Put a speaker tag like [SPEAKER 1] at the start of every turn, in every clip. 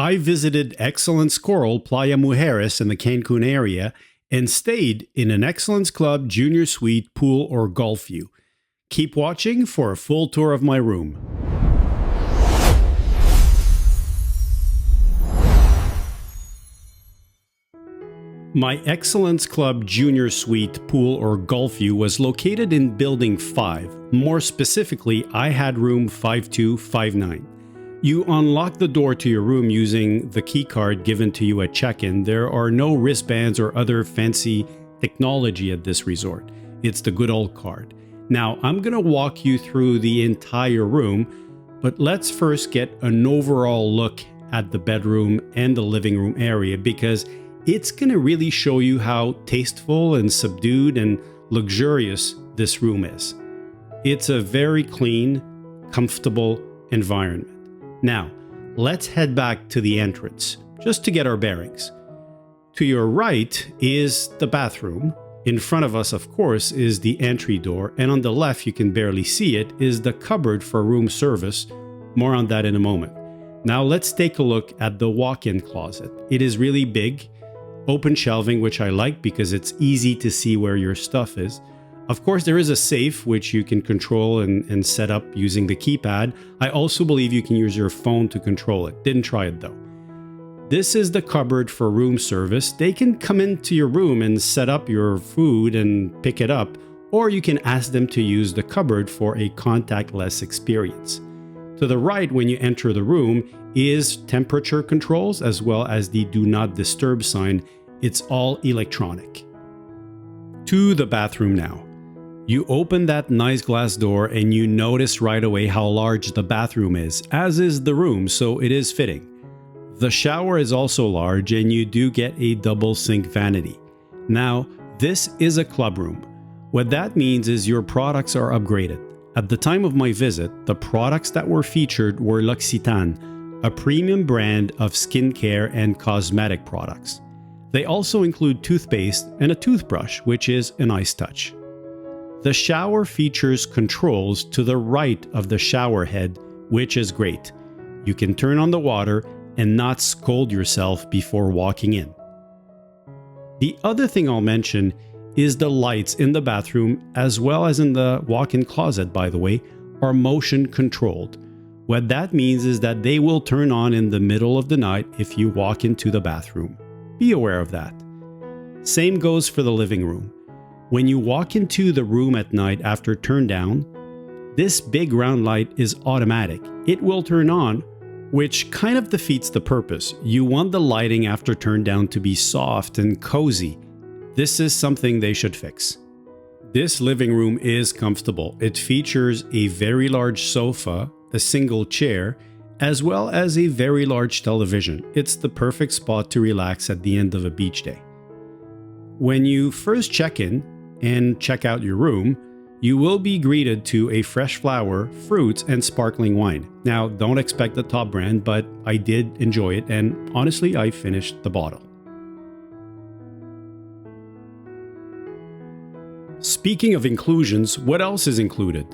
[SPEAKER 1] I visited Excellence Coral Playa Mujeres in the Cancun area and stayed in an Excellence Club Junior Suite pool or golf view. Keep watching for a full tour of my room. My Excellence Club Junior Suite pool or golf view was located in Building 5. More specifically, I had room 5259. You unlock the door to your room using the key card given to you at check-in. There are no wristbands or other fancy technology at this resort. It's the good old card. Now, I'm going to walk you through the entire room, but let's first get an overall look at the bedroom and the living room area because it's going to really show you how tasteful and subdued and luxurious this room is. It's a very clean, comfortable environment. Now, let's head back to the entrance, just to get our bearings. To your right is the bathroom. In front of us, of course, is the entry door, and on the left, you can barely see it, is the cupboard for room service. More on that in a moment. Now, let's take a look at the walk-in closet. It is really big, open shelving, which I like because it's easy to see where your stuff is. Of course, there is a safe which you can control and set up using the keypad. I also believe you can use your phone to control it. Didn't try it though. This is the cupboard for room service. They can come into your room and set up your food and pick it up, or you can ask them to use the cupboard for a contactless experience. To the right, when you enter the room, is temperature controls as well as the do not disturb sign. It's all electronic. To the bathroom now. You open that nice glass door and you notice right away how large the bathroom is, as is the room, so it is fitting. The shower is also large and you do get a double sink vanity. Now, this is a club room. What that means is your products are upgraded. At the time of my visit, the products that were featured were L'Occitane, a premium brand of skincare and cosmetic products. They also include toothpaste and a toothbrush, which is a nice touch. The shower features controls to the right of the shower head, which is great. You can turn on the water and not scold yourself before walking in. The other thing I'll mention is the lights in the bathroom, as well as in the walk-in closet, by the way, are motion controlled. What that means is that they will turn on in the middle of the night if you walk into the bathroom. Be aware of that. Same goes for the living room. When you walk into the room at night after turn down, this big round light is automatic. It will turn on, which kind of defeats the purpose. You want the lighting after turn down to be soft and cozy. This is something they should fix. This living room is comfortable. It features a very large sofa, a single chair, as well as a very large television. It's the perfect spot to relax at the end of a beach day. When you first check in and check out your room, you will be greeted to a fresh flower, fruits, and sparkling wine. Now, don't expect the top brand, but I did enjoy it, and honestly, I finished the bottle. Speaking of inclusions, what else is included?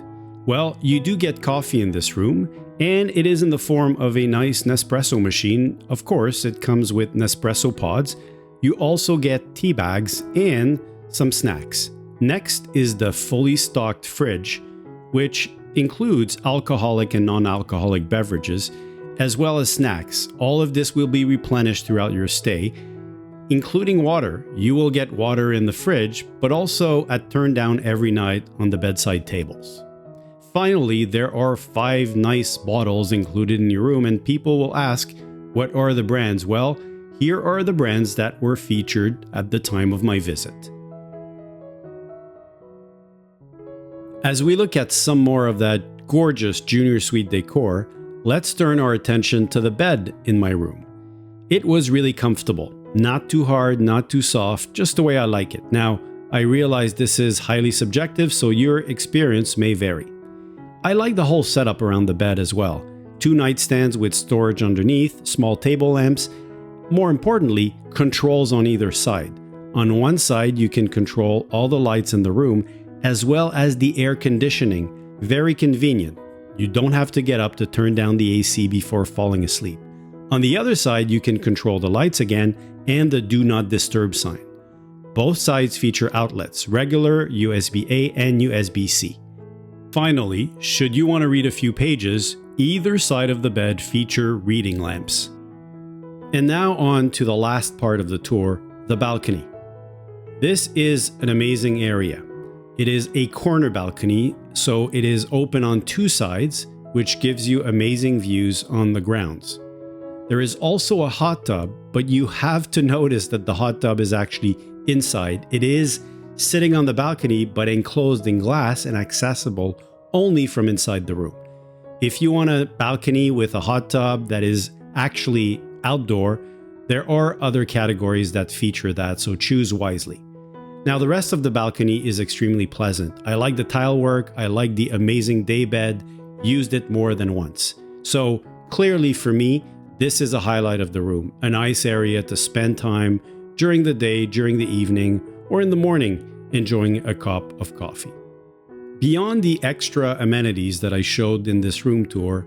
[SPEAKER 1] Well, you do get coffee in this room, and it is in the form of a nice Nespresso machine. Of course, it comes with Nespresso pods. You also get tea bags and some snacks. Next is the fully stocked fridge, which includes alcoholic and non-alcoholic beverages, as well as snacks. All of this will be replenished throughout your stay, including water. You will get water in the fridge, but also at turn down every night on the bedside tables. Finally, there are 5 nice bottles included in your room, and people will ask, what are the brands? Well, here are the brands that were featured at the time of my visit. As we look at some more of that gorgeous junior suite decor, let's turn our attention to the bed in my room. It was really comfortable. Not too hard, not too soft, just the way I like it. Now, I realize this is highly subjective, so your experience may vary. I like the whole setup around the bed as well. 2 nightstands with storage underneath, small table lamps. More importantly, controls on either side. On one side, you can control all the lights in the room, as well as the air conditioning. Very convenient. You don't have to get up to turn down the AC before falling asleep. On the other side, you can control the lights again and the do not disturb sign. Both sides feature outlets, regular, USB-A, and USB-C. Finally, should you want to read a few pages, either side of the bed feature reading lamps. And now on to the last part of the tour, the balcony. This is an amazing area. It is a corner balcony, so it is open on two sides, which gives you amazing views on the grounds. There is also a hot tub, but you have to notice that the hot tub is actually inside. It is sitting on the balcony, but enclosed in glass and accessible only from inside the room. If you want a balcony with a hot tub that is actually outdoor, there are other categories that feature that, so choose wisely. Now, the rest of the balcony is extremely pleasant. I like the tile work, I like the amazing daybed, used it more than once. So clearly for me, this is a highlight of the room, a nice area to spend time during the day, during the evening, or in the morning, enjoying a cup of coffee. Beyond the extra amenities that I showed in this room tour,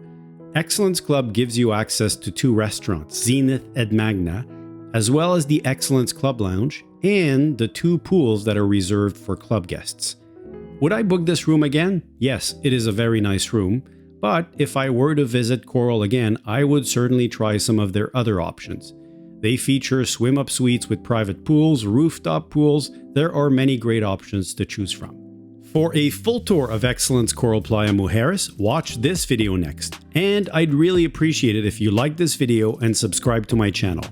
[SPEAKER 1] Excellence Club gives you access to two restaurants, Zenith and Magna, as well as the Excellence Club Lounge and the two pools that are reserved for club guests. Would I book this room again? Yes, it is a very nice room, but if I were to visit Coral again, I would certainly try some of their other options. They feature swim-up suites with private pools, rooftop pools. There are many great options to choose from. For a full tour of Excellence Coral Playa Mujeres, watch this video next. And I'd really appreciate it if you like this video and subscribe to my channel.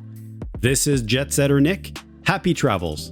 [SPEAKER 1] This is Jetsetter Nick. Happy travels!